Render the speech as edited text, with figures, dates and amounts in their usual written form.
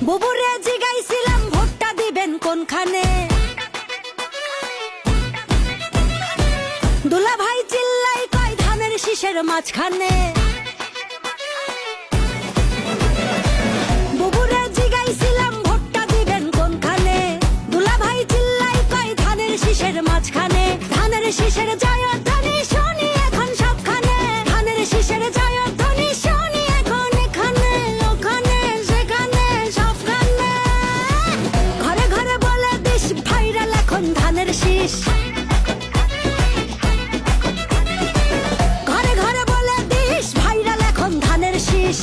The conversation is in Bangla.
বুবুরে জিগাইছিলাম ভোটটা দিবেন কোনখানে, দুলা ভাই চিল্লাই কয় ধানের শীষের মাঝখানে। বুবুরে জিগাইছিলাম ভোটটা দিবেন কোনখানে, দুলা ভাই চিল্লাই কয় ধানের শীষের মাঝখানে। ধানের শীষের জয়ধ্বনি শুনি এখন সবখানে, ধানের শীষের জয়ধ্বনি শুনি এখন এখানে ওখানে সেখানে সবখানে। ঘরে ঘরে বলে দিস ভাইরাল এখন ধানের শীষ, ঘরে ঘরে বলে দিস ভাইরাল এখন ধানের শীষ।